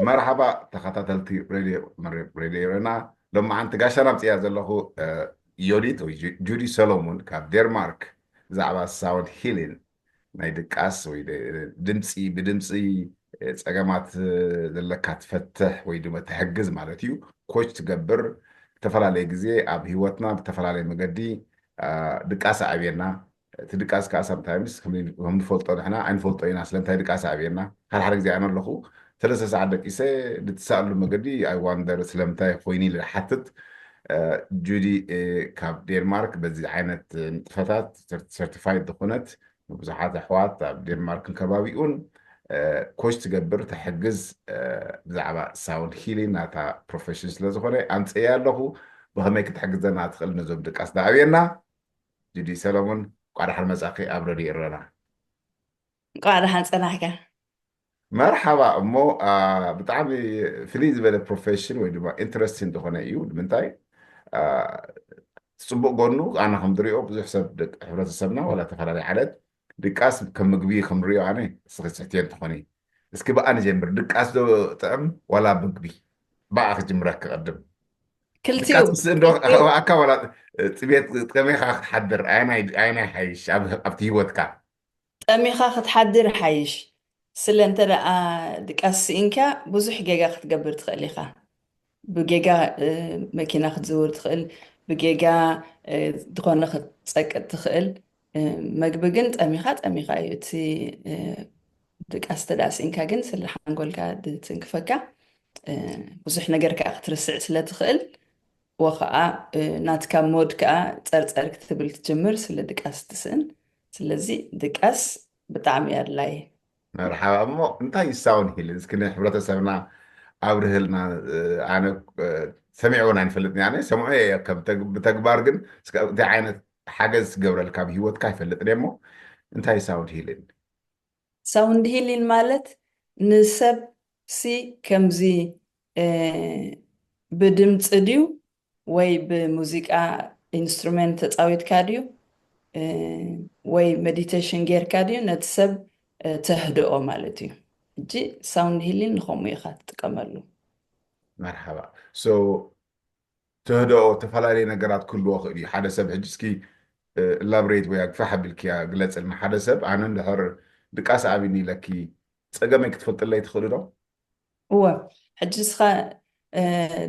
مرحبا تخطاتلتي راديو رنا لما عن تقاشنا بتيا زلخو يوديت جودي سولومون كاب ديرمارك زعبا ساوند هيلين ናይ ድቃስ ወይ ድምፂ ብድምፂ ፀገማት ዘለካ ትፈትሕ ወይ ድማ ትሕግዝ ማለት እዩ ኮች ትገብር ዝተፈላለየ ግዜ ኣብ ሂወትና ብተፈላለየ መገዲ ድቃስ ኣዕብየና እቲ ድቃስ ከዓ ሰምታይምስ ከም ንፈልጦ ንሕና ኣይንፈልጦ ኢና ስለምንታይ ድቃስ ኣዕብየና ሓደ ሓደ ግዜ ኣነ ኣለኹ 3 ሰዓት ደቂሰ ልትሰኣሉ መገዲ ኣይ ዋንደር ስለምንታይ ኮይኑ ኢለ ሓትት ጁዲ ካብ ዴንማርክ በዚ ዓይነት ንጥፈታት ሰርቲፋይድ ዝኾነት ብዙሓት ኣሕዋት ኣብ ዴንማርክን ከባቢኡን ኮች ትገብር ተሕግዝ ብዛዕባ ሳውንድ ሂሊንግ ናታ ፕሮፌሽን ስለዝኾነ ኣንፅየ ኣለኹ ብኸመይ ክትሕግዘና ትኽእል ነዞም ድቃስ ዳዕብየና ጁዲ ሰሎሞን ቋዕዳ ሓን መጻኺ ኣብ ረድዩ ይረና ቋዕዳ ሓን ፀናሕካ መርሓባ እሞ ብጣዕሚ ፍልይ ዝበለ ፕሮፌሽን ወይ ድማ ኢንትረስቲንግ ዝኾነ እዩ ንምንታይ ፅቡቅ ጎኑ ኣነ ከም ትሪኦ ብዙሕ ሰብ ሕብረተሰብና ዋላ ተፈላለየ ዓለት ድቃስ ከም ምግቢ ከም ንሪኦ ኣነ ስክስሕትየ እንትኾነ እስኪ በኣ ንጀምር ድቃስ ዶ ጥዕም ዋላ ምግቢ በኣ ክጅምረክ ክቐድም ክልቲኡ ድቃስ ምስ እንዶ ኣካ ዋላ ፅቤት ጠሜኻ ክትሓድር ኣየናይ ሓይሽ ኣብቲ ሂወትካ ጠሚኻ ክትሓድር ሓይሽ ስለ እንተ ደኣ ድቃስ ስኢንካ ብዙሕ ጌጋ ክትገብር ትኽእል ኢኻ ብጌጋ መኪና ክትዝውር ትኽእል ብጌጋ ዝኾነ ክትፀቅጥ ትኽእል መግቢ ግን ጠሚኻ እዩ እቲ ድቃስ ተደኣ ስኢንካ ግን ስለ ሓንጎልካ ድትንክፈካ ብዙሕ ነገር ከዓ ክትርስዕ ስለ ትኽእል ወኸዓ ናትካ ሞድ ከዓ ፀርፀር ክትብል ትጅምር ስለ ድቃስ ትስእን ስለዚ ድቃስ ብጣዕሚ እያ ኣድላይ መርሓባ እሞ እንታይ ይሳውን ሂልን እስኪ ንሕብረተሰብና ኣብ ርህልና ኣነ ሰሚዑ እውን ኣይንፈልጥኒ ኣነ ሰምዑ ብተግባር ግን እንታይ ዓይነት ሓገዝ ዝገብረልካ ብሂወትካ ኣይፈልጥን እሞ እንታይ ሳውንድ ሂልን ሳውንድ ሂሊን ማለት ንሰብ ሲ ከምዚ ብድምፂ ድዩ ወይ ብሙዚቃ ኢንስትሩሜንት ተፃዊትካ ድዩ ወይ ሜዲቴሽን ጌርካ ድዩ ነቲ ሰብ ተህድኦ ማለት እዩ እጂ ሳውንድ ሂሊን ንከምኡ ኢኻ ትጥቀመሉ መርሓባ ተህድኦ ተፈላለየ ነገራት ክህልዎ ክእል እዩ ሓደ ሰብ ሕጂ እስኪ ላብሬት ወይ ኣግፋ ሓቢልክያ ግለፅልና ሓደ ሰብ ኣነ እንድሕር ድቃስ ኣብኒ ኢለኪ ፀገመይ ክትፈልጥለይ ትኽእሉ ዶ እወ ሕጂ ንስኻ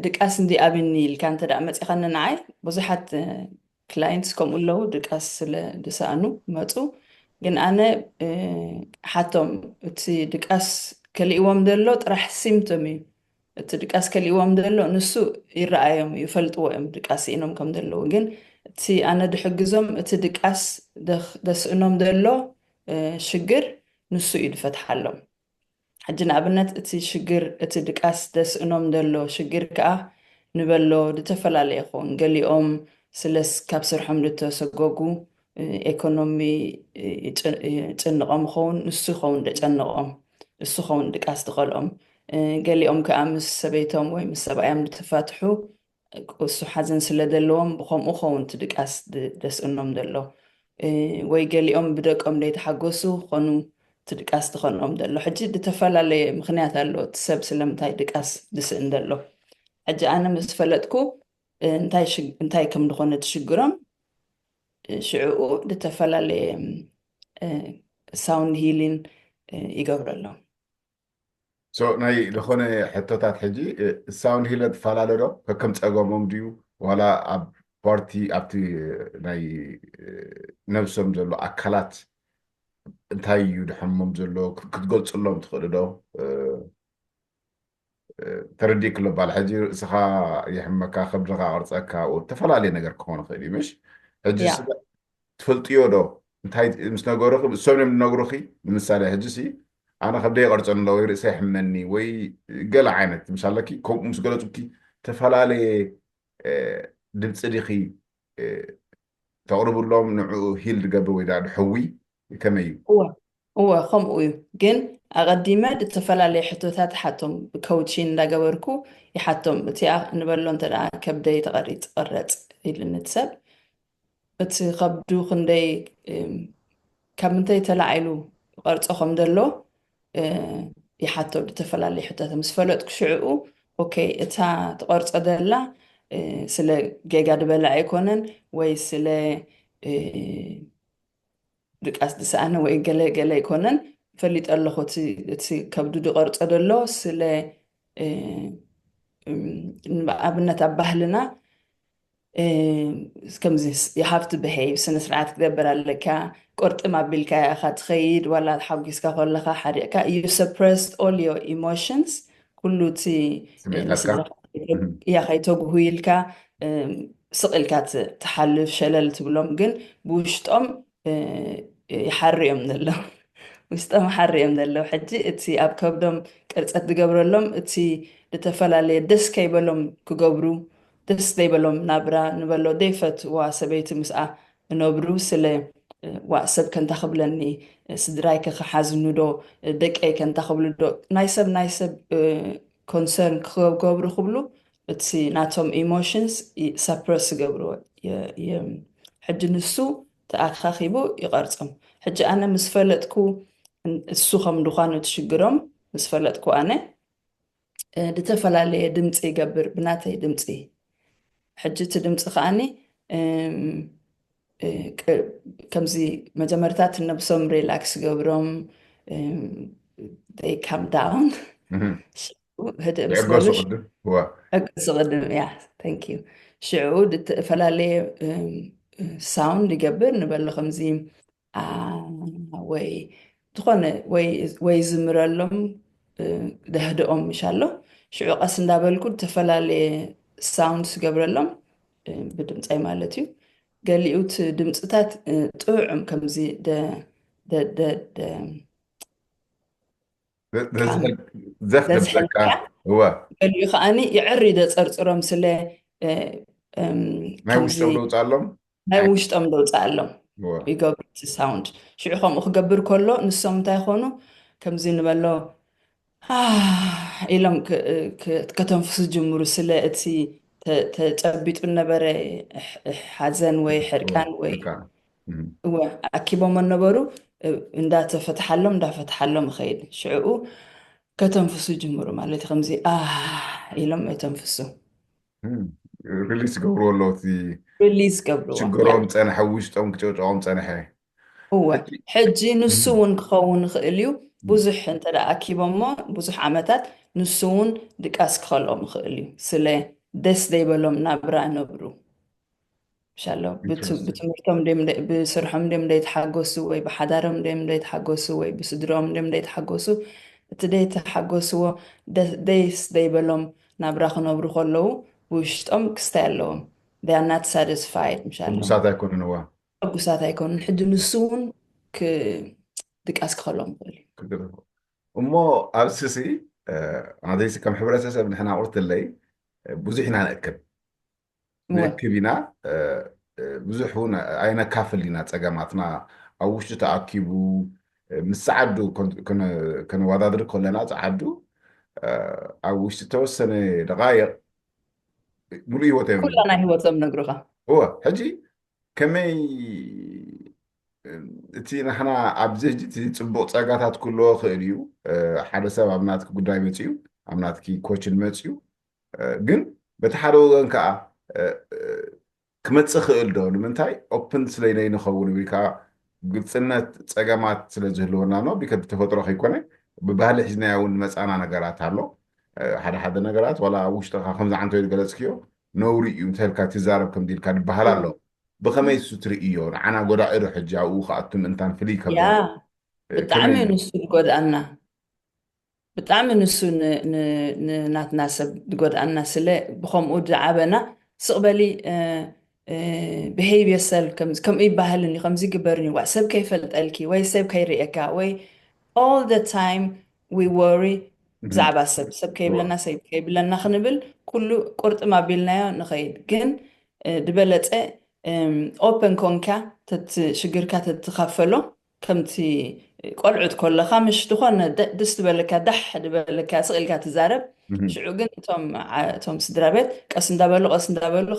ድቃስ እንዲ ኣብኒ ኢልካ እንተ ደኣ መፂኻ ንዓይ ብዙሓት ክላይንትስ ከምኡ ኣለዉ ድቃስ ስለ ድሰኣኑ መፁ ግን ኣነ ሓቶም እቲ ድቃስ ከሊእዎም ደሎ ጥራሕ ሲምቶም እዩ እቲ ድቃስ ከሊእዎም ደሎ ንሱ ይረኣዮም ይፈልጥዎ እዮም ድቃስ ኢኖም ከም ዘለዉ ግን እቲ ኣነ ድሕግዞም እቲ ድቃስ ደስእኖም ደሎ ሽግር ንሱ እዩ ድፈትሓሎም ሕጂ ንኣብነት እቲ ሽግር እቲ ድቃስ ደስእኖም ደሎ ሽግር ከዓ ንበሎ ዝተፈላለዩ ይኸውን ገሊኦም ስለስ ካብ ስርሖም ዝተሰጎጉ ኢኮኖሚ ጭንቆም ይኸውን ንሱ ይኸውን ደጨንቆም እሱ ኸውን ድቃስ ትኸልኦም ገሊኦም ከዓ ምስ ሰበይቶም ወይ ምስ ሰብኣዮም ዝተፋትሑ እሱ ሓዘን ስለ ዘለዎም ብከምኡ ኸውን እቲ ድቃስ ደስእኖም ደሎ ወይ ገሊኦም ብደቆም ደይተሓገሱ ኮኑ እቲ ድቃስ ትኸንኦም ደሎ ሕጂ ዝተፈላለዩ ምክንያት ኣሎ እቲ ሰብ ስለምንታይ ድቃስ ድስእን ደሎ ሕጂ ኣነ ምስ ፈለጥኩ እንታይ ከም ዝኾነ ትሽግሮም ሽዑኡ ዝተፈላለዩ ሳውንድ ሂሊን ይገብረሎም ናይ ዝኾነ ሕቶታት ሕጂ ሳውንድ ሂለን ትፈላለ ዶ ከከም ፀገሞም ድዩ ዋላ ኣብ ፓርቲ ኣብቲ ናይ ነብሶም ዘሎ ኣካላት እንታይ እዩ ድሕሞም ዘሎ ክትገልፅሎም ትኽእሉ ዶ ተረዲእክሎ ባል ሕጂ እስኻ ይሕመካ ከብድኻ ቅርፀካ ተፈላለየ ነገር ክኾን ይኽእል እዩ ምሽ ሕጂ ትፈልጥዮ ዶ እንታይ ምስ ነገሩኺ እሶም እዮም ዝነግሩኺ ንምሳሌ ሕጂ ሲ ኣነ ከብደይ ቀርፀን ኣለዎ ወይ ርእሰ ይሕመኒ ወይ ገለ ዓይነት ምሳለኪ ከምኡ ምስ ገለፁኪ ተፈላለየ ድምፂ ዲኺ ተቕርብሎም ንዕኡ ሂል ዝገብር ወይ ዳ ድሕዊ ከመይ እዩ እወ ከምኡ እዩ ግን ኣቐዲመ ዝተፈላለዩ ሕቶታት ሓቶም ብኮውቺን እንዳገበርኩ ይሓቶም እቲኣ ንበሎ እንተ ደኣ ከብደይ ተቐረፅ ኢልኒ እቲ ሰብ እቲ ከብዱ ክንደይ ካብ ምንታይ ተላዒሉ ቀርፆ ከም ዘሎ يحتو تفلالي حتى مسفلت كشعو اوكي اتا تقرص دلا سلا جيجا دبلا يكونن وي سلا دقاس دسانه وي ገለ يكونن فليت الله تي كبدو دقرص دلو سلا ኣብነት ኣብ ባህልና ከምዚ you have to behave ስነ ስርዓት ክደበር ኣለካ ቁርጥም ኣቢልካ ኢኻ ትኸይድ ዋላ ሓጒስካ ከለካ ሓዲቕካ you suppressed all your emotions ኩሉ እቲ ስሜታትካ ንስድራኻ እያ ከይተጉሁ ኢልካ ስቕ ኢልካ ትሓልፍ ሸለል ትብሎም ግን ብውሽጦም ይሓርዮም ዘለው ውሽጦም ሓርዮም ዘለው ሕጂ እቲ ኣብ ከብዶም ቅርፀት ዝገብረሎም እቲ ዝተፈላለየ ደስ ከይበሎም ክገብሩ ደስ ዘይበሎም ናብራ ንበሎ ደይፈትዋ ሰበይቲ ምስኣ እነብሩ ስለ ዋ ሰብ ከንታ ክብለኒ ስድራይ ክሓዝኑ ዶ ደቀይ ከንታ ክብሉ ዶ ናይ ሰብ ኮንሰርን ክገብሩ ክብሉ እቲ ናቶም ኢሞሽንስ ሰፕረስ ዝገብርዎ ሕጂ ንሱ ተኣኻኺቡ ይቐርፆም ሕጂ ኣነ ምስ ፈለጥኩ እሱ ከም ድኳኑ ትሽግሮም ምስ ፈለጥኩ ኣነ ዝተፈላለየ ድምፂ ይገብር ብናተይ ድምፂ ሕጂ እቲ ድምፂ ከዓኒ ከምዚ መጀመርታት ነብሶም ሪላክስ ገብሮም they calm down هدأ بس يعقصوا بلش قدام هو أقص قدم يا ثانك يو شعود فلالي ساوند يقبر نبلغ خمزي وي تخون وي زمرلهم دهدأهم مشالله شعو قسم دابلكو تفلالي ساوند يقبرلهم بدمت أي مالتيو قال لي أوت دمتات طعم كمزي د زخ زحلكا هو قال لي خاني يعري د صرصرم سله ما وش تقولوا تعلم ናይ ውሽጦም ደውፃእ ኣሎም هو ይገብሩ እቲ ሳውንድ ሽዑ ከምኡ ክገብር ከሎ ንሶም እንታይ ይኾኑ ከምዚ ንበሎ ኢሎም ከተንፍሱ ጅምሩ ስለ እቲ ተጨቢጡ ነበረ ሓዘን ወይ ሕርቃን ወይ ኣኪቦም ነበሩ እንዳፈትሓሎም ይኸይድ ሽዑ ከተንፍሱ ጅምሩ ማለት ከምዚ ኢሎም የተንፍሱ ريليس قبروا الله تي ሪሊዝ ገብርዎ شجرهم تاني حوشتهم كتوجعهم تاني حي هو ሕጂ ንሱ እውን ክኸውን ይኽእል እዩ ብዙሕ እንተ ደኣ ኣኪቦሞ ብዙሕ ዓመታት ንሱ እውን ድቃስ ክኸልኦም ይኽእል እዩ ስለ ደስ ዘይበሎም ናብራ ነብሩ ሻሎ ብትምህርቶም ብስርሖም ደም ደይተሓገሱ ወይ ብሓዳሮም ደም ደይተሓገሱ ወይ ብስድሮም ደም ደይተሓገሱ እቲ ደይተሓገስዎ ደስ ዘይበሎም ናብራ ክነብሩ ከለዉ ብውሽጦም ክስታይ ኣለዎም they are not satisfied مشالله مساعدة يكون هو أقصات هيكون حد نسون دقاس كخلهم قولي كده أمو أبسسي أنا دايس كم حبر أساسا من إحنا قلت اللي بزحنا نأكل بينا بزحونا أين كافل لنا تجمعتنا أو وش تأكلوا مساعدو كنا وضع ذلك كلنا تعدو أو وش توصل لغاية ملي هو تمام كلنا هو تم نقرأها هو حجي كمي تي نحنا عبزج تي تصبق صاغاتات كله خيريو حدا سبب عمناتك ጉዳይ መጽዩ عمناتك ኮችን መጽዩ ግን በተሓደ ወገን ከዓ ክመጽእ ክእል ዶ ንምንታይ ኦፕን ስለይነይ ንኸውን ቢካ ግልጽነት ጸገማት ስለ ዝህልወና ነው ቢከ ተፈጥሮ ከይኮነ ብባህሊ ሒዝናያ እውን መጻና ነገራት ኣሎ ሓደ ነገራት ወላ ውሽጥኻ ከምዚ ዓንተ ይገለጽክዮ ነውሪ እዩ እንተልካ ትዛረብ ከም ዲልካ ድበሃል ኣሎ ብኸመይ እሱ ትርእዮ ንዓና ጎዳኢ ዶ ሕጂ ኣብኡ ከኣቱም እንታን ፍልይ ከብሎ ያ ብጣዕሚ ንሱ ዝጎድኣና ብጣዕሚ ንሱ ንናትና ሰብ ዝጎድኣና ስለ ብከምኡ ዝዓበና ስቕበሊ behave yourself ከምኡ ይባሃልን እዩ ከምዚ ግበርኒ ዋ ሰብ ከይፈልጠልኪ ወይ ሰብ ከይርአካ ወይ all the time we worry ብዛዕባ ሰብ ከይብለና ሰብ ከይብለና ክንብል ኩሉ ቁርጥም ኣቢልናዮ ንኸይድ ግን ድበለፀ ኦፕን ኮንካ ሽግርካ ተትኻፈሎ ከምቲ ቆልዑት ከለኻ ምሽ ድኾነ ደስ ድበለካ ዳሕ ድበለካ ስቕኢልካ ትዛረብ ሽዑ ግን እቶም ስድራ ቤት ቀስ እንዳበሉ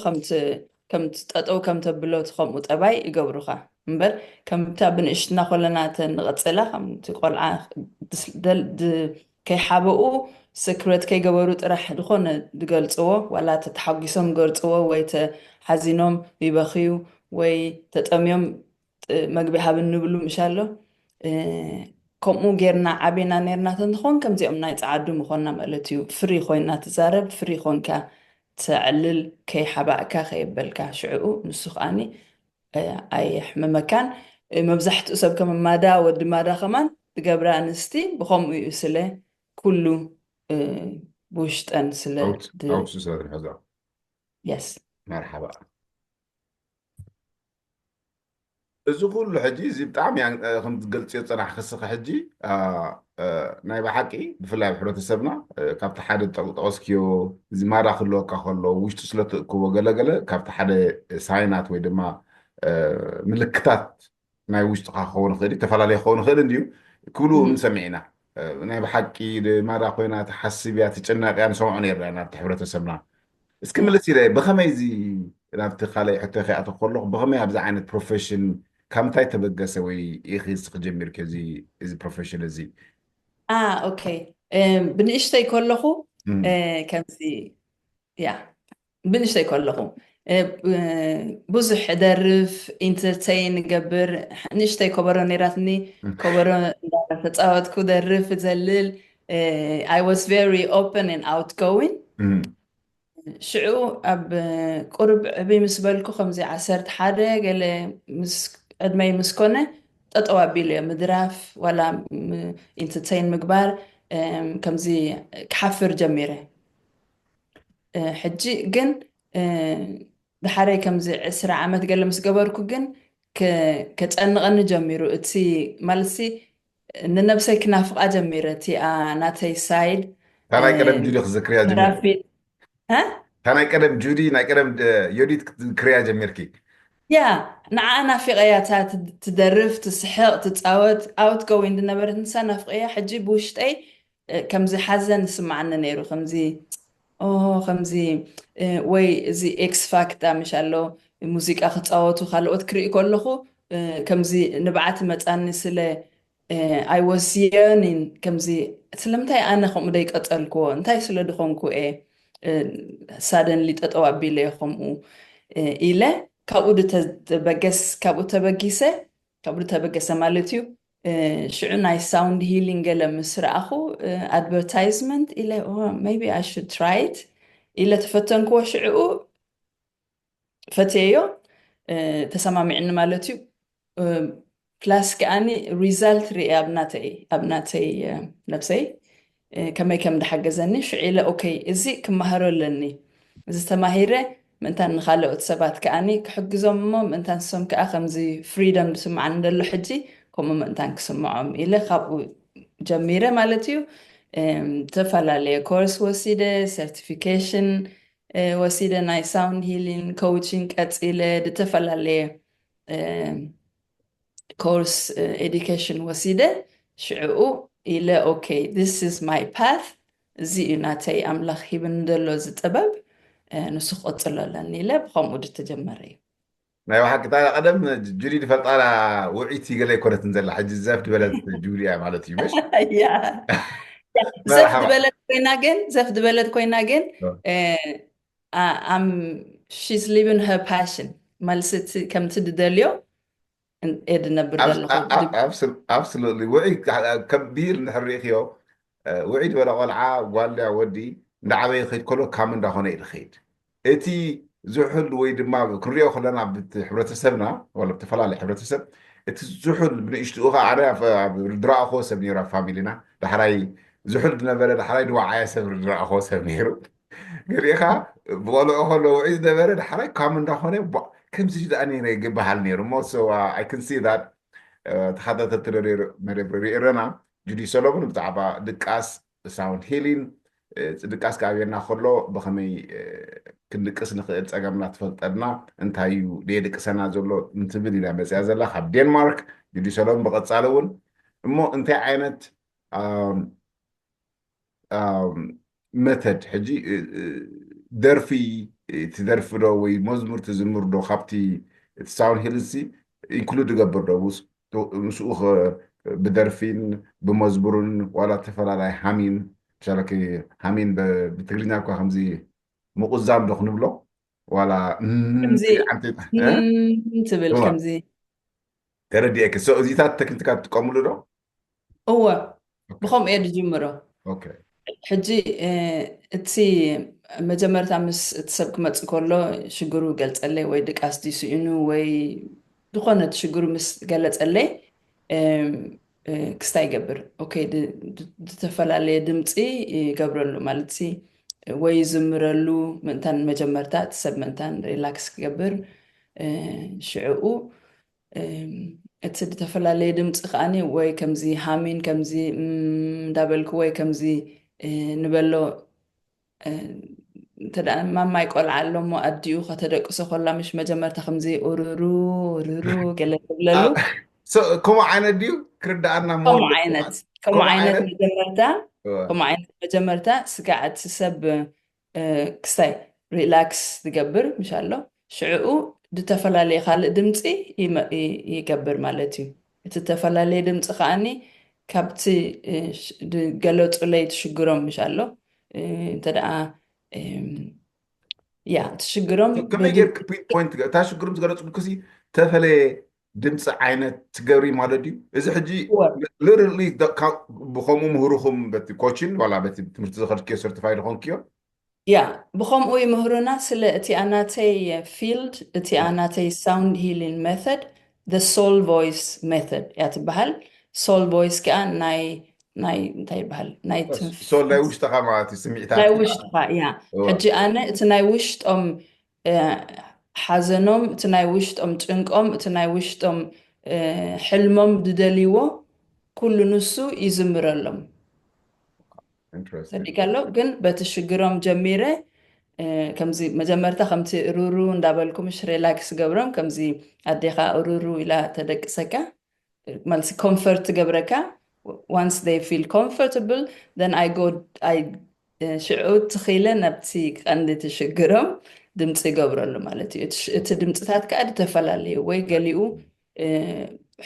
ከምቲ ጠጠው ከም ተብሎ ከምኡ ጠባይ ይገብሩኻ እምበር ከምታ ብንእሽትና ኮለና ተንቐፅላ ከምቲ ቆልዓ ከይሓበኡ ስክረት ከይገበሩ ጥራሕ ድኾነ ዝገልፅዎ ዋላ ተተሓጒሶም ገርፅዎ ወይ ተሓዚኖም ይበኽዩ ወይ ተጠምዮም መግቢ ሃብ እንብሉ ምሻሎ ከምኡ ጌርና ዓቤና ነርና እንተኾን ከምዚኦም ናይ ፀዓዱ ምኾንና ማለት እዩ ፍሪ ኮይና ትዛረብ ፍሪ ኮንካ ትዕልል ከይሓባእካ ከየበልካ ሽዕኡ ንሱ ከዓኒ ኣይሕመመካን መብዛሕትኡ ሰብ ከም ማዳ ወዲ ማዳ ከማን ትገብራ ኣንስቲ ብከምኡ እዩ ስለ ኩሉ ብውሽጠን ስለ أوت سلسلة الحزام የስ مرحبا እዚ ኩሉ ሕጂ እዚ ብጣዕሚ ከም ትገልፅዮ ፀናሕ ክስኺ ሕጂ ናይ ብሓቂ ብፍላይ ብሕብረተሰብና ካብቲ ሓደ ጠቐስክዮ እዚ ማዳ ክህልወካ ከሎ ውሽጢ ስለትእክቦ ገለገለ ካብቲ ሓደ ሳይናት ወይ ድማ ምልክታት ናይ ውሽጢካ ክኸውን ይኽእል ተፈላለየ ክኸውን ይኽእል እንድዩ ክብሉ ንሰሚዕና ናይ ብሓቂ ማዳ ኮይና ትሓስብ እያ ትጭነቕ እያ ንሰምዖ ነርና ናብቲ ሕብረተሰብና እስኪ ምልስ ኢለ ብኸመይ እዚ ናብቲ ካልኣይ ሕቶ ከይኣቶ ከለኹ ብኸመይ ኣብዚ ዓይነት ፕሮፌሽን ካብ ምንታይ ተበገሰ ወይ ኢኺ ክጀሚር ከ እዚ ፕሮፌሽን እዚ ኦኬ ብንእሽተይ ከለኹ ከምዚ ያ ብንእሽተይ ከለኹ ብዙሕ ደርፍ ኢንተርቴይን ገብር ንእሽተይ ከበሮ ነይራትኒ ከበሮ እንዳተፃወትኩ ደርፍ ዘልል I was very open and outgoing ሽዑ ኣብ ቁርብ ዕብይ ምስ በልኩ ከምዚ 11 ገለ ዕድመይ ምስ ኮነ ጠጠው ኣቢሉ እየ ምድራፍ ዋላ ኢንተርቴይን ምግባር ከምዚ ክሓፍር ጀሚረ ሕጂ ግን ብሓረይ ከምዚ 20 ዓመት ገለ ምስ ገበርኩ ግን ከፀንቐኒ ጀሚሩ እቲ ማለትሲ ንነብሰይ ክናፍቃ ጀሚረ እቲኣ ናተይ ሳይድ ታናይ ቀደም ጁዲ ክዝክርያ ጀሚር ታናይ ቀደም ጁዲ ናይ ቀደም ዮዲት ክክርያ ጀሚርኪ ያ ንዓ ናፊቀያ ትደርፍ ትስሕቕ ትፃወት ኣውት ጎዊን ዝነበረት ንሳ ናፍቀያ ሕጂ ብውሽጠይ ከምዚ ሓዘን ስማዓኒ ነይሩ ከምዚ ከምዚ ወይ እዚ ኤክስ ፋክታ ምሽ ኣሎ ሙዚቃ ክፃወቱ ካልኦት ክርኢ ከለኹ ከምዚ ንብዓት መፃኒ ስለ I was yearning ከምዚ ስለምንታይ ኣነ ከምኡ ደይቀፀልክዎ እንታይ ስለ ድኾንኩ ሳደንሊ ጠጠው ኣቢለ ከምኡ ኢለ ካብኡ ተበገሰ ማለት እዩ ሽዑ ናይ ሳውንድ ሂሊንግ ገለ ምስ ረኣኹ ኣድቨርታይዝመንት ኢለ maybe I should try it ኢለ ተፈተንክዎ ሽዑኡ ፈትየዮ ተሰማሚዕኒ ማለት እዩ ፕላስ ከዓኒ ሪዛልት ርኢ ኣብ ናተይ ነብሰይ ከመይ ከም እንዳሓገዘኒ ሽዑ ኢለ ኦኬ እዚ ክመሃሮ ኣለኒ እዚ ተማሂረ ምእንታን ንካልኦት ሰባት ከዓኒ ክሕግዞም እሞ ምእንታን ንሶም ከዓ ከምዚ ፍሪደም ዝስምዓኒ ደሎ ሕጂ ከምኡ ምእንታን ክስምዖም ኢለ ካብኡ ጀሚረ ማለት እዩ ተፈላለየ ኮርስ ወሲደ ሰርቲፊኬሽን ወሲደ ናይ ሳውንድ ሂሊንግ ኮችንግ ቀፂለ ተፈላለየ ኮርስ ኤዱኬሽን ወሲደ ሽዑኡ ኢለ ኦኬ this is my path እዚ እዩ ናተይ ኣምላኽ ሂብን ዘሎ ዝጥበብ ንሱ ክቕፅሎ ኣለኒ ኢለ ብከምኡ ተጀመረ እዩ ናይ ባሓቂ ቀደም ጁዲ ድፈልጣላ ውዒቲ ገለ ይኮነትን ዘላ ሕጂ ዘፍ ድበለት ጁዲ እያ ማለት እዩ መሽ ዘፍ ድበለት ኮይና ግን she's living her passion ማልስቲ ከምቲ ድደልዮ ድነብር ዘለኹ absolutely ውዒ ከቢር ንሕሪእኽዮ ውዒ ድበለ ቆልዓ ጓልያ ወዲ እንዳዓበይ ክኸይድ ከሎ ካብ እንዳኾነ እዩ ዝኸይድ እቲ ዝሑል ወይ ድማ ክንሪኦ ከለና ሕብረተሰብና ወላ ብተፈላለየ ሕብረተሰብ እቲ ዝሑል ብንእሽትኡ ከዓ ኣነ ድረኣኽቦ ሰብ ነይሩ ኣብ ፋሚሊና ዳሕራይ ዝሑል ዝነበረ ዳሕራይ ድዋዓየ ሰብ ድረኣኽቦ ሰብ ነይሩ ገሪእኻ ብቆልዑ ከሎ ውዒ ዝነበረ ዳሕራይ ካብ እንዳኾነ ከምዚ ዳኣ ነይረ ይግበሃል ነይሩ ሞ ሶ ኣይ ክን ሲ ዳት ተኸታተልቲ ሪእረና ጁዲ ሰሎሞን ብዛዕባ ድቃስ ሳውንድ ሂሊንግ ድቃስ ከኣብየና ከሎ ብኸመይ ክንድቅስ ንኽእል ፀገምና ትፈልጠልና እንታይ እዩ ደየድቅሰና ዘሎ እንትብል ኢና መፅያ ዘላ ካብ ዴንማርክ ጁዲ ሰሎሞን ብቐፃሊ እውን እሞ እንታይ ዓይነት መተድ ሕጂ ደርፊ ትደርፊ ዶ ወይ መዝሙር ትዝምር ዶ ካብቲ ሳውንድ ሂሊንግ ኢንክሉድ ገብር ዶ ምስኡ ብደርፊን ብመዝሙርን ዋላ ተፈላለይ ሓሚን ሻለኪ ሓሚን ብትግርኛ እኳ ከምዚ ምቁዛም ዶ ክንብሎ ዋላ ከምዚ ዓንቲ ትብል ከምዚ ተረዲአክ እዚታት ተክኒካት ትጥቀምሉ ዶ እወ ብከምኡ እየ ድጅምሮ ኦኬ ሕጂ እቲ መጀመርታ ምስ እቲ ሰብ ክመፅእ ከሎ ሽግሩ ገልፀለይ ወይ ድቃስ ዲስኢኑ ወይ ዝኾነ ሽግሩ ምስ ገለፀለይ ክስታይ ይገብር ኦኬ ዝተፈላለየ ድምፂ ይገብረሉ ማለት ወይ ይዝምረሉ ምእንታን መጀመርታ እቲ ሰብ ምእንታን ሪላክስ ክገብር ሽዕኡ እቲ ዝተፈላለየ ድምፂ ከዓኒ ወይ ከምዚ ሃሚን ከምዚ እንዳበልኩ ወይ ከምዚ ንበሎ እንተደኣ ማማይ ቆልዓ ኣሎ እሞ ኣዲኡ ከተደቅሶ ከላ ምሽ መጀመርታ ከምዚ ኡሩሩ ሩሩ ገለ ትብለሉ ከምኡ ዓይነት ድዩ ክርዳኣና ከምኡ ዓይነት መጀመርታ ከምኡ ዓይነት መጀመርታ ስጋዕ እቲ ሰብ ክስታይ ሪላክስ ዝገብር ምሻ ኣሎ ሽዕኡ ዝተፈላለዩ ካልእ ድምፂ ይገብር ማለት እዩ እቲ ዝተፈላለየ ድምፂ ከዓኒ ካብቲ ገለፁለይ ትሽግሮም ምሻ ኣሎ እንተደኣ ያ ትሽግሮም ከመይ ጌርክ ፖይንት እታ ሽግሮም ዝገለፅሉ ክሲ ተፈለየ ድምፂ ዓይነት ትገብሪ ማለት እዩ እዚ ሕጂ ልርሊ ብከምኡ ምህሩኹም በቲ ኮችን ዋላ በቲ ትምህርቲ ዝኸድክዮ ሰርቲፋይድ ኮንክዮ ያ ብከምኡ ይምህሩና ስለ እቲ ኣናተይ ፊልድ እቲ ኣናተይ ሳውንድ ሂሊንግ ሜተድ the soul voice method እያ ትበሃል soul voice ከዓ ናይ እንታይ ይበሃል ናይ ናይ ውሽጥኻ ማለት እዩ ስምዒታት ናይ ውሽጥኻ እያ ሕጂ ኣነ እቲ ናይ ውሽጦም ሓዘኖም እቲ ናይ ውሽጦም ጭንቆም እቲ ናይ ውሽጦም ሕልሞም ዝደልይዎ ኩሉ ንሱ ይዝምረሎም ሰዲቃሎ ግን በቲ ሽግሮም ጀሚረ ከምዚ መጀመርታ ከምቲ ሩሩ እንዳበልኩ ምሽ ሪላክስ ገብሮም ከምዚ ኣዴኻ ሩሩ ኢላ ተደቅሰካ ማለት ኮምፈርት ገብረካ once they feel comfortable then I go ሽዑ ትኺለ ናብቲ ቀንዲ ትሽግሮም ድምፂ ይገብረሉ ማለት እዩ እቲ ድምፅታት ከዓ ዝተፈላለዩ ወይ ገሊኡ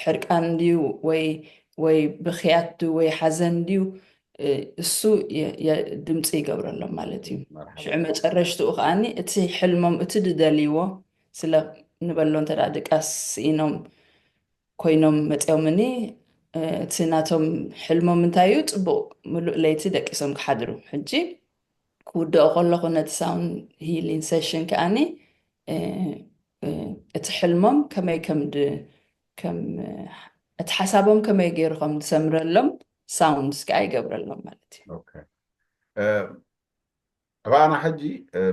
ሕርቃን ድዩ ወይ ብክያት ድዩ ወይ ሓዘን ድዩ እሱ ድምፂ ይገብረሎም ማለት እዩ ሽዑ መጨረሽትኡ ከዓኒ እቲ ሕልሞም እቲ ድደልይዎ ስለ ንበሎ እንተ ድቃስ ኢኖም ኮይኖም መፅዮምኒ እቲ ናቶም ሕልሞም እንታይ እዩ ፅቡቅ ምሉእ ለይቲ ደቂሶም ክሓድሩ ሕጂ ክውድኦ ከለኹ ነቲ ሳውንድ ሂሊንግ ሴሽን ከዓኒ እቲ ሕልሞም ከመይ እቲ ሓሳቦም ከመይ ገይሩ ከም ዝሰምረሎም ሳውንድስ ከዓ ይገብረሎም ማለት እዩ ኣባና ሕጂ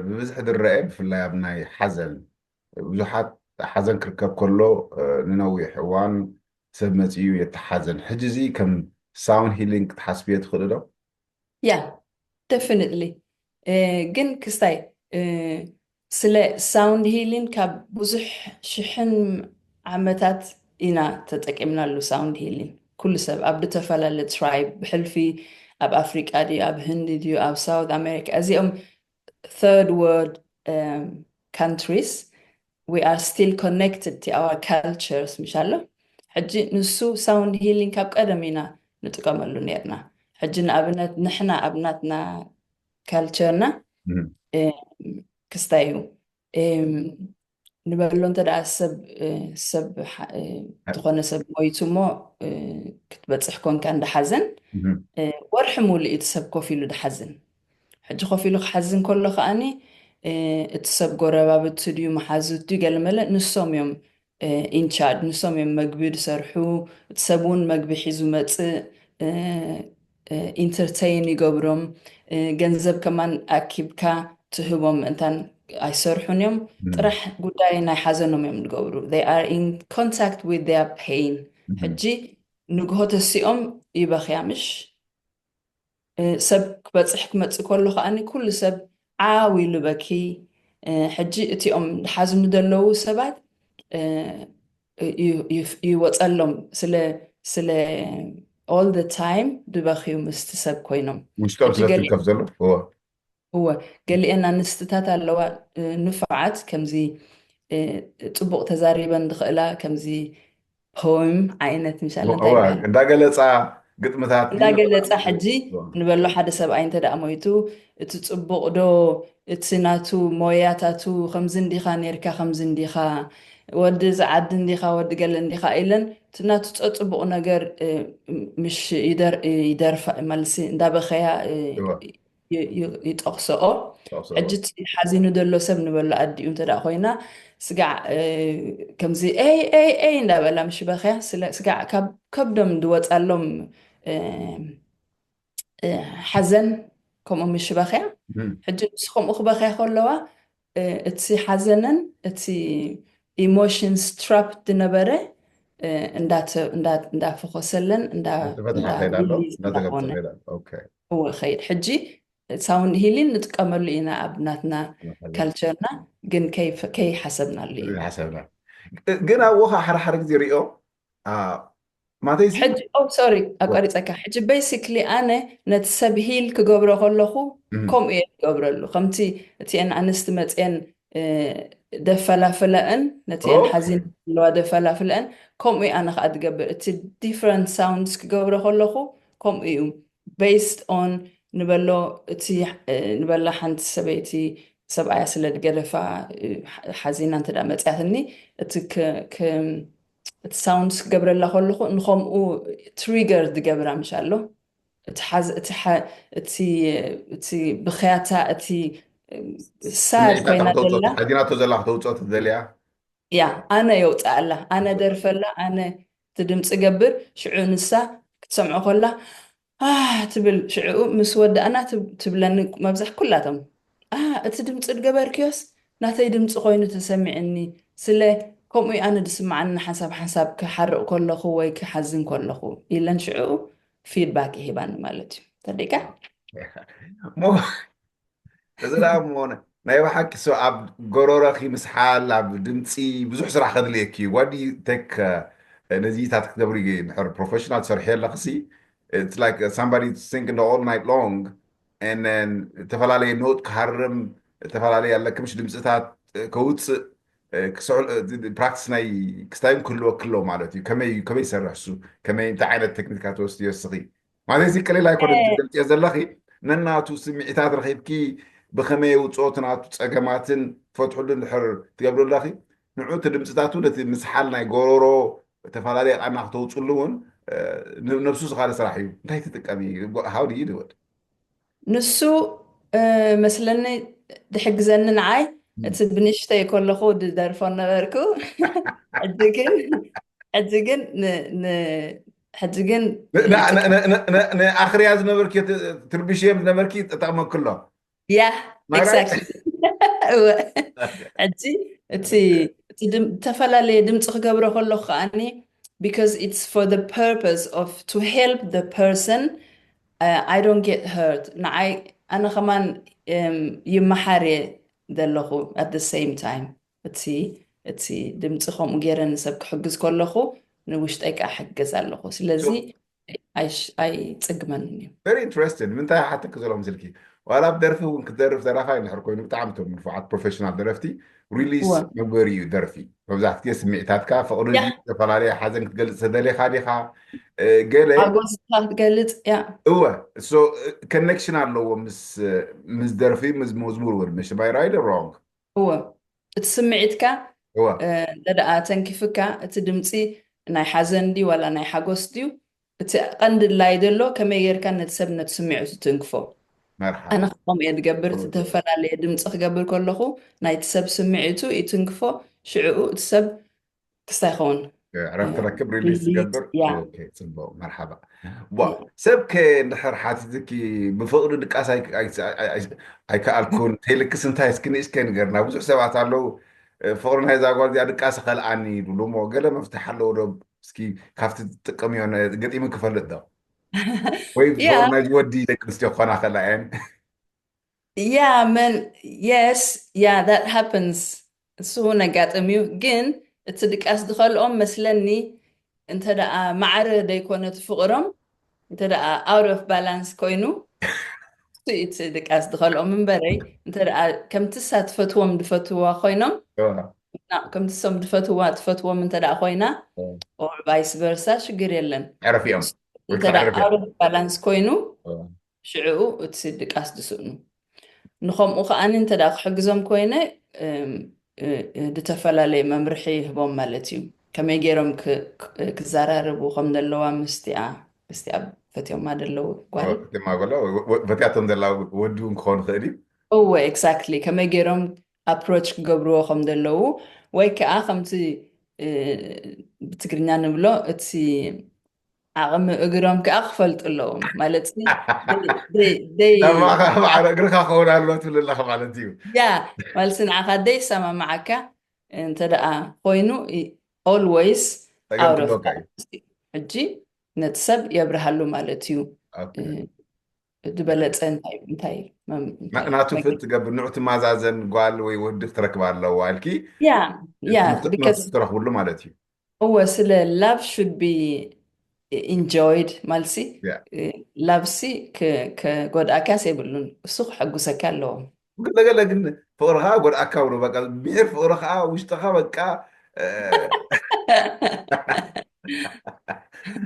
ብብዝሒ ዝረአ ብፍላይ ኣብ ናይ ሓዘን ብዙሓት ሓዘን ክርከብ ከሎ ንነዊሕ እዋን ሰብ መፅኡ የተሓዘን ሕጂ እዚ ከም ሳውንድ ሂሊንግ ክትሓስብዮ ትኽእሉ ዶ ያ ደፍኒትሊ ግን ክስታይ ስለ ሳውንድ ሂሊንግ ካብ ብዙሕ ሽሕን ዓመታት ኢና ተጠቂምናሉ ሳውንድ ሂሊንግ ኩሉ ሰብ ኣብ ዝተፈላለዩ ትራይብ ብሕልፊ ኣብ ኣፍሪቃ ድዩ ኣብ ህንዲ ድዩ ኣብ ሳውት ኣሜሪካ እዚኦም third world countries we are still connected to our cultures ምሻሎ ሕጂ ንሱ ሳውንድ ሂሊንግ ካብ ቀደም ኢና ንጥቀመሉ ነርና ሕጂ ንኣብነት ንሕና ኣብ ናትና ካልቸርና ክስታይ እዩ ንበሎ እንተደኣ ሰብ ዝኾነ ሰብ ሞይቱ እሞ ክትበፅሕ ኮንካ እንዳሓዘን ወርሒ ሙሉእ እቲ ሰብ ኮፍ ኢሉ ድሓዝን ሕጂ ኮፍ ኢሉ ክሓዝን ከሎ ከዓኒ እቲ ሰብ ጎረባብቲ ድዩ መሓዙት ድዩ ገለ መለ ንሶም እዮም ኢንቻርጅ ንሶም እዮም መግቢ ዝሰርሑ እቲ ሰብ እውን መግቢ ሒዙ መፅእ ኢንተርቴይን ይገብሮም ገንዘብ ከማን ኣኪብካ ትህቦም እንታን ኣይሰርሑን እዮም ጥራሕ ጉዳይ ናይ ሓዘኖም እዮም ዝገብሩ they are in contact with their pain ሕጂ ንግሆ ተሲኦም ይበኽያ ምሽ ሰብ ክበፅሕ ክመፅእ ከሎ ከዓኒ ኩሉ ሰብ ዓው ኢሉ በኪ ሕጂ እቲኦም ዝሓዝኑ ዘለዉ ሰባት ይወፀሎም ስለ all the time ድበኽዩ ምስቲ ሰብ ኮይኖም ውሽጦም ስለትርከብ ዘሎ هو قال لي أنا نستتات اللوا نفعت كمزي طبق تزاريبا دخلا كمزي ሆም ዓይነት ምሳሌ እንታይ هو ይበሃል እንዳገለፃ ግጥምታት እንዳገለፀ ሕጂ ንበሎ ሓደ ሰብኣይ እንተ ደኣ ሞይቱ እቲ ፅቡቕ ዶ እቲ ናቱ ሞያታቱ ከምዚ እንዲኻ ነርካ ከምዚ እንዲኻ ወዲ ዝዓዲ እንዲኻ ወዲ ገለ እንዲኻ ኢለን እቲ ናቱ ፀፅቡቕ ነገር ምሽ ይደርፋ ማለሲ እንዳበኸያ ይጠቕስኦ ሕጂ እቲ ሓዚኑ ዘሎ ሰብ ንበሎ ኣዲኡ እንተ ደኣ ኮይና ስጋዕ ከምዚ ኤይ እንዳበላ ምሽ በኸያ ስጋዕ ካብ ከብዶም ዝወፃሎም ሓዘን ከምኡ ምሽ በኸያ ሕጂ ንስ ከምኡ ክበኸያ ከለዋ እቲ ሓዘነን እቲ ኢሞሽንስ ትራፕ ዝነበረ እንዳፈኮሰለን እንዳኮነ ከይድ ሕጂ ሳውንድ ሂሊን ንጥቀመሉ ኢና ኣብ ናትና ካልቸርና ግን ከይሓሰብናሉ እዩ ግን ኣብኡ ሓደሓደ ግዜ ሪኦ ሕጂ ሶሪ ኣቋሪፀካ ሕጂ ቤሲክሊ ኣነ ነቲ ሰብ ሂል ክገብሮ ከለኹ ከምኡ እየ ዝገብረሉ ከምቲ እቲአን ኣንስቲ መፅአን ደፈላፍለአን ነቲአን ሓዚን ዘለዋ ደፈላፍለአን ከምኡ ኣነ ከዓ ትገብር እቲ ዲፍረንት ሳውንድስ ክገብሮ ከለኹ ከምኡ እዩ ቤስድ ኦን ንበሎ እቲ ንበላ ሓንቲ ሰበይቲ ሰብኣያ ስለ ዝገደፋ ሓዚና እንተ ዳ መፅያትኒ እቲ ሳውንድስ ክገብረላ ከለኹ ንከምኡ ትሪገር ዝገብራ ምሻ ኣሎ እቲ ብክያታ እቲ ሳድ ኮይና ዘላ ሓዚናቶ ዘላ ክተውፅኦ ትደልያ ያ ኣነ የውፅእ ኣላ ኣነ ደርፈላ ኣነ እቲ ድምፂ ገብር ሽዑ ንሳ ክትሰምዖ ከላ ትብል ሽዑ ምስ ወዳእና ትብለኒ መብዛሕ ኩላቶም እቲ ድምፂ ዝገበርክዮስ ናተይ ድምፂ ኮይኑ ተሰሚዕኒ ስለ ከምኡ ኣነ ድስማዓኒ ሓሳብ ክሓርቕ ከለኹ ወይ ክሓዝን ከለኹ ኢለን ሽዑ ፊድባክ ይሂባኒ ማለት እዩ ተደይካ እዚ ዳ ሞነ ናይ ባሓቂ ሰ ኣብ ጎረሮኺ ምስሓል ኣብ ድምፂ ብዙሕ ስራሕ ከድልየኪ ዋዲ ቴክ ነዚታት ክትገብሪ ድሕር ፕሮፌሽናል ትሰርሐ ኣለኽሲ it's like somebody singing all night long and then ተፈላለየ ኖት ክሃርም ተፈላለየ ኣለክምሽ ድምፅታት ከውፅእ ፕራክቲስ ናይ ክስታይም ክህልወክሎ ማለት እዩ ከመይ ይሰርሕ እሱ ከመይ እንታይ ዓይነት ቴክኒካት ወስድ ይወስኺ ማለት እዚ ቀሊል ኣይኮነ ዝገልፅዮ ዘለኺ ነናቱ ስምዒታት ረኺብኪ ብኸመይ ውፅኦት ናቱ ፀገማትን ትፈትሑሉ እንድሕር ትገብሩ ኣለኺ ንዑ እቲ ድምፅታቱ ነቲ ምስሓል ናይ ጎሮሮ ተፈላለየ ቃና ክተውፅሉ እውን ነብሱ ዝኻደ ስራሕ እዩ እንታይ ትጥቀሚ ሃው ድዩ ድወድ ንሱ መስለኒ ድሕግዘኒ ንዓይ እቲ ብንሽተይ ከለኹ ዝደርፎ ነበርኩ ሕጂ ግን ንኣኽርያ ዝነበርኪ ትርቢሽዮም ዝነበርኪ ተጠቕመክሎ ያ ኤግዛክትሊ ሕጂ እቲ ዝተፈላለየ ድምፂ ክገብሮ ከለኹ ከዓኒ because it's for the purpose of to help the person I don't get hurt ንዓይ ኣነ ከማን ይመሓርየ ዘለኹ at the same time እቲ ድምፂ ከምኡ ገይረ ንሰብ ክሕግዝ ከለኹ ንውሽጠይ ከዓ ሕገዝ ኣለኹ ስለዚ ኣይፅግመን እዩ very interesting ምንታይ ሓተክ ዘሎ ምስልኪ ዋላ ብደርፊ እውን ክትደርፍ ደራፋይ ንድሕር ኮይኑ ብጣዕሚ ቶም ንፉዓት ፕሮፌሽናል ደረፍቲ ሪሊስ መግበሪ እዩ ደርፊ መብዛሕትኡ ግዜ ስምዒታትካ ፍቅሪ ዝተፈላለየ ሓዘን ክትገልፅ ተደልየካ ዲኻ ገለ ኣጎስካ ክትገልፅ ያ እወ ኮኔክሽን ኣለዎ ምስ ደርፊ ምስ መዝሙር እውን ምሽ ማይ ራይት ሮንግ እወ እቲ ስምዒትካ ደኣ ተንኪፍካ እቲ ድምፂ ናይ ሓዘን ድዩ ዋላ ናይ ሓጎስ ድዩ እቲ ቀንዲ ላይ ዘሎ ከመይ ጌርካ ነቲ ሰብ ነቲ ስምዒቱ ትንክፎ ኣነ ከምኡ እየ ዝገብር ዝተፈላለየ ድምፂ ክገብር ከለኹ ናይቲ ሰብ ስምዒቱ ይትንክፎ ሽዑኡ እቲ ሰብ ክስታይ ይኸውን عرفت ركب ريليس تقدر اوكي صبوا مرحبا سبك نحر حاتتكي بفقر دقاس اي كالكون تيلكس انتاي سكنيش كان غيرنا بزح سبعات አለው فقرنا هذا قال دي دقاس خلعني دلومو قال مفتح له رب اسكي كافت تقم يونه قطيم كفلت ده وي فقرنا يودي لك نستيو خنا خلاين yeah man yes yeah that happens so نقاطميو ግን እቲ ድቃስ ዝኸልኦም መስለኒ እንተ ደኣ ማዕረ ደይኮነት ፍቕሮም እንተ ደኣ out of balance ኮይኑ እቲ ድቃስ ዝኸልኦም እምበረይ እንተ ደኣ ከምቲ ሳትፈትዎም ዝፈትዋ ኮይኖም كم تسم تفتوى من تدع خوينا أو فايس فيرسا شجر يلن عرف يوم تدع عرف يوم أوت بالانس كوينو شعو تصدق أسدسونو نخم أخ أنا أنت دا حجزهم كوينة دتفلالي ممرحي هبوم مالتيو كما يجيرهم كزرار بوخم دلوا مستيع فتيوم ما دلوا قال ما قالوا فتياتهم دلا ودون خون خدي هو exactly كما يجيرهم approach قبرو خم دلوا ويك آخمتي بتقرنيا نبلو اتسي عغم اقرام كأخفلت لهم مالتي دي ما على قرخة خون الله تقول الله مالتيو يا مالسن عقدي سما معك انت دا خوينو always تقام out of تلوكاي honesty حجي نتسب يبرهلو مالتيو اوكي دبلت انتاي ناتو فت قبل نعت ما زازن قال ويودك تركب على والكي يا because تركب له مالتيو هو سلا love should be enjoyed مالسي yeah love سي كقد أكاسي بلون سوق حقو سكالو قلنا قلنا فورها قول اكاونو بقى بير فورها واشتخا بقى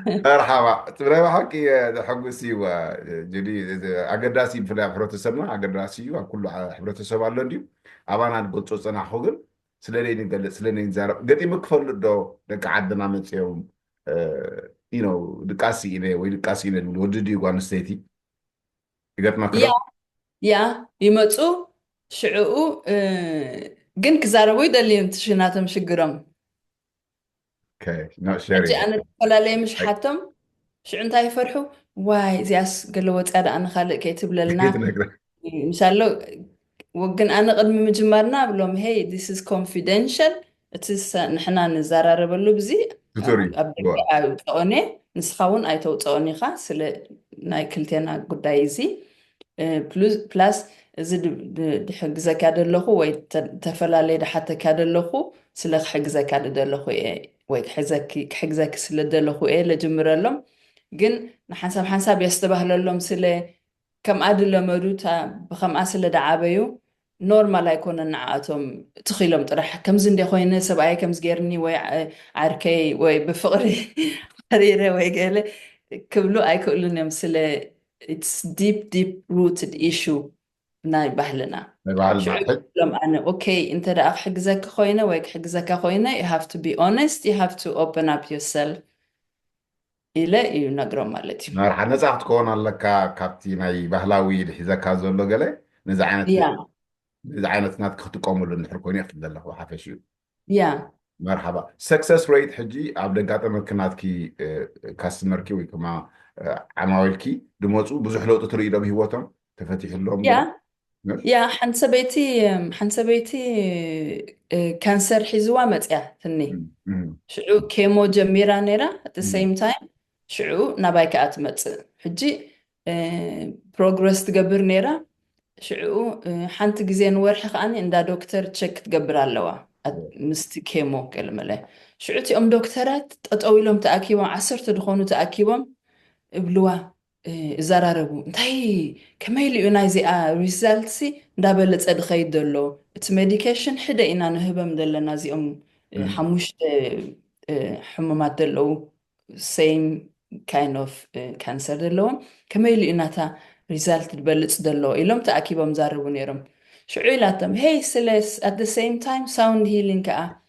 مرحبا تبرا حكي حقسي وجدي اقداسي في حبرتسبنا اقداسي كل حبرتسب الله ندي ابانا قلصو صنا خوغن سلني نقل سلني نزارب قدي مكفل دو دك عدنا مصيوم دقاسي اني وي دقاسي اني وددي غان ستيتي يقت يا ماكرو يا يمصو شعو ግን ክዛረቡ ይደልዮም ትሽናቶም ሽግሮም اوكي نو ሕጂ شيرينج ኣነ ዝተፈላለየ ምሽ ሓቶም ሽዑ እንታይ ይፈርሑ ዋይ እዚኣስ ገለ ወፅያ ደኣ ንካልእ ከይትብለልና كيف نقرا ምሳሎ ወግን ኣነ ቅድሚ ምጅማርና ብሎም ሄይ ዲስ ኢዝ ኮንፊደንሻል እቲ ንሕና ንዘራረበሉ ብዚ توتوري ኣብ ደገ ኣይውፅኦን እየ ንስኻ እውን ኣይተውፅኦን ኢኻ ስለ ናይ ክልቴና ጉዳይ እዚ ፕላስ እዚ ድሕግዘካ ደለኹ ወይ ተፈላለየ ድሓተካ ደለኹ ስለ ክሕግዘካ ደለኹ እየ ወይ ክሕግዘኪ ስለ ደለኹ እየ ለጅምረሎም ግን ንሓንሳብ ሓንሳብ የስተባህለሎም ስለ ከምኣ ድለመዱ ብከምኣ ስለ ደዓበዩ ኖርማል ኣይኮነን ንዓኣቶም ትኽኢሎም ጥራሕ ከምዚ እንደ ኮይነ ሰብኣየ ከምዚ ገይርኒ ወይ ዓርከይ ወይ ብፍቅሪ ቀሪረ ወይ ገለ ክብሉ ኣይክእሉን እዮም ስለ it's deep rooted issue ናይ ባህልና ሽዑሎም ኣነ ኦኬይ እንተ ደኣ ክሕግዘካ ኮይነ ወይ ክሕግዘካ ኮይነ you have to be honest you have to open up yourself ኢለ እዩ ነግሮም ማለት እዩ مرح نزع تكون لك كابتي ناي بهلاوي دحزكا زولو غله نزع عينت نات كتقوموا لنحر كوني يخدل له وحافشيو يا مرحبا سكسس ريت حجي عبد قاطع مكناتكي كاستمركي وي كما عماولكي دموصو بزح لوط تري دو هيوتهم تفتح لهم يا حنسبيتي كانسر حزوا مصيا تني شعو كيمو جميرا نيرا at the same time شعو نابايك اتمص حجي بروجرس تقبر نيرا شعو حنت غزين ورخ خاني اندا دكتور تشيك تقبر علوا مست كيمو كلمه شعوتي دكتورات تطويلهم تاكيبهم 10 دخونو تاكيبهم ابلوا زراربو انتي كماي ليونا زي ريزلتسي دابلص ادخيد دلو ات ميديكيشن حدا انا نهبم دلنا زيهم حموش حمامات دلو same kind of cancer دلو كماي ليونا تا ريزلت دبلص دلو إلهم تاكيبهم زاربو نيرم شعيلاتهم هي سلس at the same time sound healing كا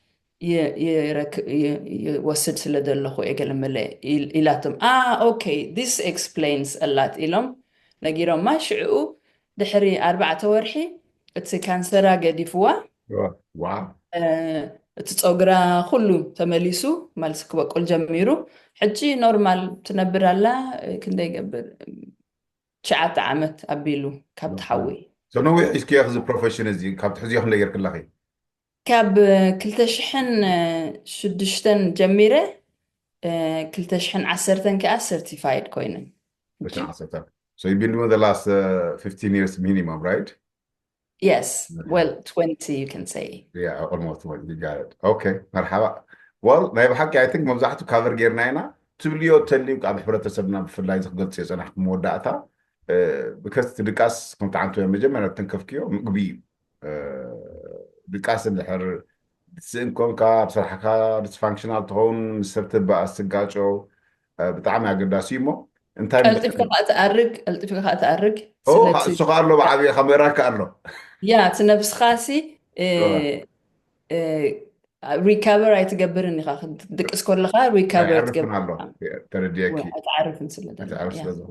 يوسد سለ ደለኹ የገለመለ ኢላቶም ኦኬይ this explains a lot ኢሎም ነጊሮም ማሽዑ ድሕሪ 4 ወርሒ እቲ ካንሰራ ገዲፍዋ እቲ ፀጉራ ኩሉ ተመሊሱ ማልስ ክበቁል ጀሚሩ ሕጂ ኖርማል ትነብር ኣላ ክንደይ ገብር 9 ዓመት ኣቢሉ ካብ ትሓዊ سنو يحكي ياخذ بروفيشن زي كابت حزي يخن لير كل اخي كاب كلتشحن شدشتن جميرة كلتشحن 10 كأ certified coin. بس 10 So you've been doing the last 15 years minimum, right? Yes, well 20 you can say. Yeah, almost 20. You got it. Okay, مرحبا. Well, نايب حكي I think مبزحتو كافر جيرناينا تبليو تلي قاعد حبرتسبنا بفلاي زغلت يصنح مودعتا because تدقاس كنت عنتو مجمع تنكفكيو مقبي دقاس الحر ስንኮም بصراحة ديسفانكشنال تهون مستبت بقى استجاجو بتعامل على قداسي مو انت قلت فيك أتأرق قلت فيك أتأرق اوه سلتي الصغار له بعبي خميرة كأنه يا تنفس خاسي ريكفر أيتجبرني خا دك اسكول خا ريكفر يعرفنا تجبر الله ترديكي وأتعرف نسل انت دلها عارف يا سلازم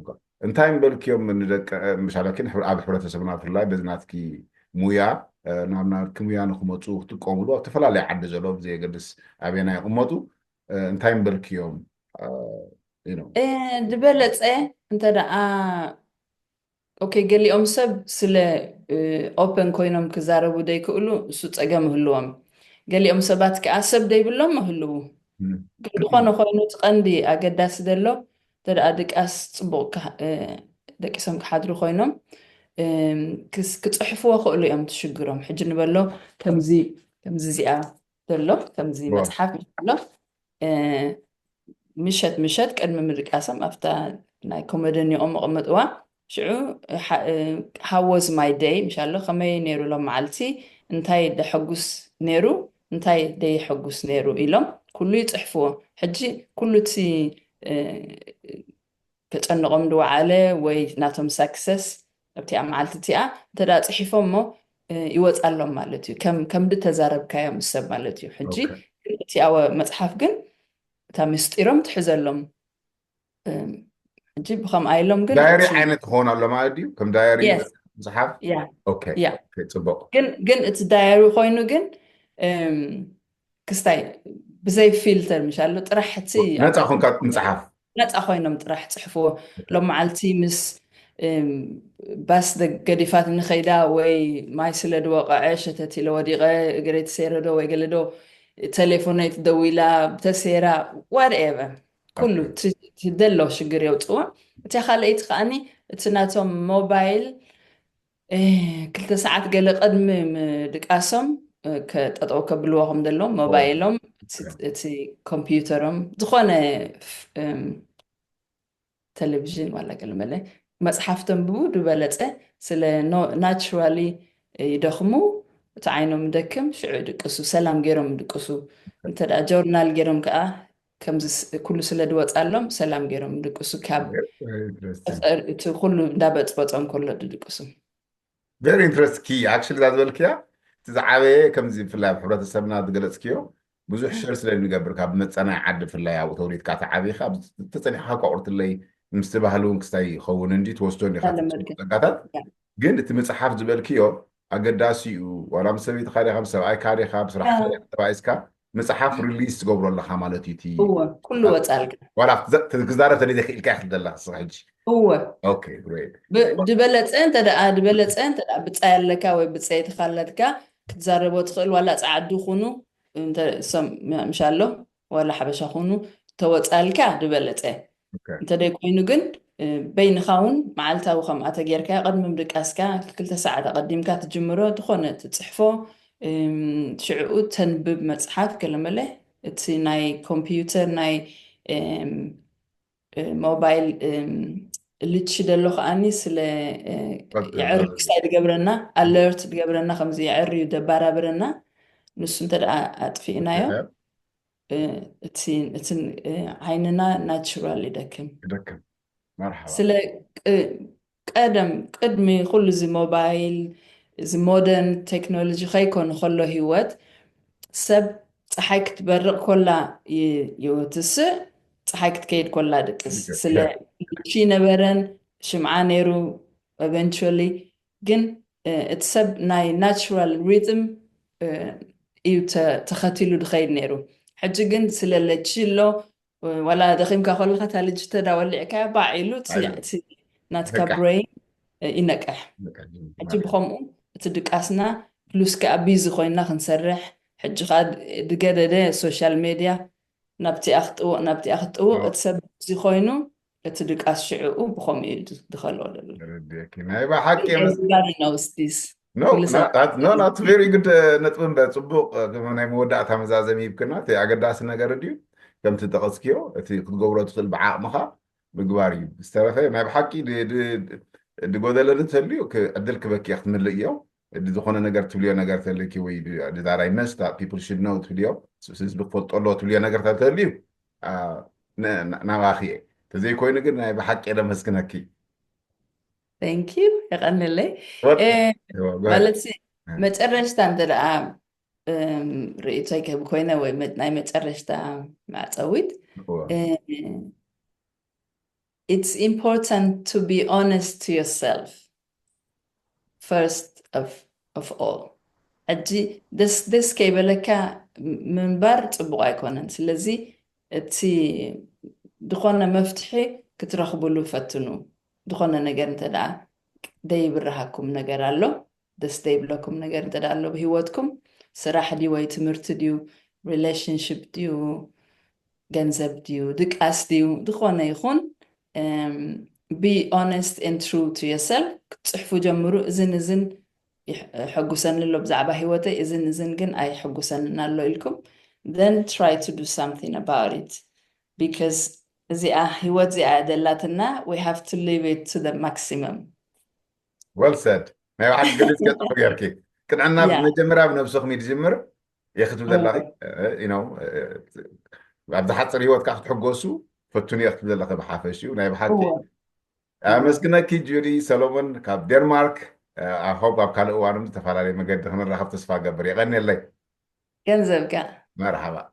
انت هم بالك يوم من دك مش على كين عاب حرة سبنا في الله بزناتكي مويا نعم كمويا نخمطو تقوملو تفلا لي عد زلوب زي قدس ابينا امتو انت هم بالك يوم you know دبلت انت دا اوكي ገሊኦም ሰብ ስለ ኦፕን ኮይኖም ክዛረቡ ደይክእሉ እሱ ፀገም ህልዎም ገሊኦም ሰባት ከዓ ሰብ ደይብሎም ህልው ግን ዝኾነ ኮይኑ እቲ ቀንዲ ኣገዳሲ ዘሎ ተደኣ ድቃስ ፅቡቅ ደቂሶም ክሓድሩ ኮይኖም ክፅሕፍዎ ክእሉ እዮም ትሽግሮም ሕጂ ንበሎ ከምዚ እዚኣ ዘሎ ከምዚ መፅሓፍ ኣሎ ምሸት ቅድሚ ምድቃሶም ኣፍታ ናይ ኮመደኒኦም መቐመጥዋ ሽዑ how was my day ምሻሎ ከመይ ነይሩ ሎም መዓልቲ እንታይ ደሐጉስ ነይሩ እንታይ ደይሐጉስ ነይሩ ኢሎም ኩሉ ይፅሕፍዎ ሕጂ ኩሉ እቲ ከጨንቆም ድወዓለ ወይ ናቶም ሳክሰስ ኣብቲ ኣብ መዓልቲ እቲኣ እንተዳ ፅሒፎም ሞ ይወፃሎም ማለት እዩ ከምዲ ተዛረብካዮም ሰብ ማለት እዩ ሕጂ እቲ ኣወ መፅሓፍ ግን እታ ምስጢሮም ትሕዘሎም ሕጂ ብከምኣ ኢሎም ግን دايري عينت هون على ما ادري كم دايري Yes. زحف Yeah. اوكي Yeah. اوكي صبق ግን እቲ ዳያሪ ኮይኑ ግን ክስታይ ብዘይ ፊልተር ምሻሎ ጥራሕ እቲ نتا خون كات مصحف ነፃ ኮይኖም ጥራሕ ፅሕፍዎ ሎም መዓልቲ ምስ ባስ ገዲፋት ንኸይዳ ወይ ማይ ስለ ድወቐዐ ሸተት ኢለ ወዲቐ እግረ ተሰይረዶ ወይ ገለዶ ቴሌፎነይ ትደዊላ ተሰይራ whatever ኩሉ ትደሎ ሽግር የውፅዎ እቲ ካልአይቲ ከዓኒ እቲ ናቶም ሞባይል 2 ሰዓት ገለ ቅድሚ ድቃሶም ከጠጠው ከብልዎ ከም ዘሎ ሞባይሎም እቲ ኮምፒውተሮም ዝኾነ ቴሌቪዥን ዋላ ገለ መለ መፅሓፍ ተንብቡ ድበለፀ ስለ ናቹራሊ ይደኽሙ እቲ ዓይኖም ደክም ሽዑ ድቅሱ ሰላም ገይሮም ድቅሱ እንተዳ ጆርናል ገይሮም ከዓ ከምዚ ኩሉ ስለ ድወፃሎም ሰላም ገይሮም ድቅሱ ካብ እቲ ኩሉ እንዳበፅበፆም ከሎ ድቅሱ very interesting actually that بالكيا تزعبه كم زي في اللعب حرات السبنا تقلت كيو بزح شر سلي نقبر كاب متصنع عد في اللي او توريد كات عبي خاب تصنع حاجه قرت اللي مستبهلون كستاي خون انجي توستوني خاطر قاتت جن تمصحف زبلكيو اقداسيو ولا مسوي تخاري 5 اي كاري خاب صراحه تبعيسكا مصحف ريليس تقبر الله خمالتي تي هو كله وصالك ولا تزارة تريد الكاخ دلا صحيح هو اوكي جريت دبلت انت دا بتصايلكا ወይ بتصاي تخلدكا ክትዛረቦ ትኽእል ዋላ ጻዓዱ ኹኑ እንተ ሰም ምሻሎ ዋላ ሓበሻ ኹኑ ተወጻልካ ድበለፀ እንተ ደይ ኮይኑ ግን በይንኻውን መዓልታዊ ከምኣ ተጌርካ ቅድሚ ምድቃስካ 2 ሰዓት ቀዲምካ ትጅምሮ ትኾነ ትፅሕፎ ሽዑኡ ተንብብ መፅሓፍ ከለመለ እቲ ናይ ኮምፒውተር ናይ ሞባይል ልትሽ ደሎ ከዓኒ ስለ يعرف كسايد قبرنا alert قبرنا خمسة يعرف دبارة برنا نص انت أطفينا يو تين عيننا natural دكم مرحبا سلا قدمي كل زي موبايل زي مودرن تكنولوجي خيكون خلو هيوت سب صحيك تبرق كلها يوتسع صحيك تكيد كلها دكس سلا شي نبرن شمعان نيرو eventually ግን እቲ ሰብ ናይ ናቹራል ሪትም እዩ ተኸቲሉ ድኸይድ ነይሩ ሕጂ ግን ስለለችሎ ዋላ ደኺምካ ከለካ እታ ልጅ ተዳወሊዕካ ባዒሉ ናትካ ብሬን ይነቅሕ ሕጂ ብከምኡ እቲ ድቃስና ፕሉስ ከዓ ቢዚ ኮይንና ክንሰርሕ ሕጂ ከዓ ድገደደ ሶሻል ሜድያ ናብቲ ኣኽጥውቕ እቲ ሰብ ቢዚ ኮይኑ እቲ ድቃስ ሽዑኡ ብከምኡ እዩ ድኸልዎ ደሎ ناي بحكي everybody knows this no that's very good نطبن بصبوق ناي مودعتا مزازمي يبكنا تي اقداس ነገር ድዩ ከም ትጠቀስኪዮ እቲ ክትገብሮ ትኽእል ብዓቕምኻ ምግባር እዩ ዝተረፈ ናይ ብሓቂ ድጎደለ እንተልዩ ዕድል ክበኪ ክትምልእ እዮም ዝኾነ ነገር ትብልዮ ነገር ተልኪ ወይ that I messed up people should know ትብልዮ ስስ ብፈልጠሎ ትብልዮ ነገር ተልዩ ናባኺ እየ ተዘይኮይኑ ግን ናይ ብሓቂ ለመስክነኪ ثانك يو يقنلي ማለት መጨረሽታ እንተ ደኣ ርእቶይ ከም ኮይነ ወይ ናይ መጨረሽታ ማዕፀዊት it's important to be honest to yourself first of all ሕጂ ደስ ከይበለካ ምንባር ፅቡቅ ኣይኮነን ስለዚ እቲ ድኾነ መፍትሒ ክትረኽብሉ ፈትኑ ድኾነ ነገር እንተ ደኣ ደይብረሃኩም ነገር ኣሎ ደስ ደይብለኩም ነገር እንተ ደኣ ኣሎ ብሂወትኩም ስራሕ ድዩ ወይ ትምህርቲ ድዩ ሪሌሽንሽፕ ድዩ ገንዘብ ድዩ ድቃስ ድዩ ድኾነ ይኹን be honest and true to yourself ክትፅሕፉ ጀምሩ እዝን يحقوسن له بزعبة هواته إذن جن أي حقوسن نالله لكم then try to do something about it because زي هوات زي عدلاتنا we have to live it to the maximum well said ما واحد قلت كده غيرك كنا عنا بنجمرها بنفسخ ميتجمر ياخذوا ذلك you know عبد حصر هوات كاخد حقوسو فتوني ياخذ ذلك بحافشي وناي بحكي مسكنا كي جوري سولومون كاب دنمارك I hope أب كانوا وارم تفعلوا مجد خلنا راح تصفى قبري غني اللي كنزبك مرحبا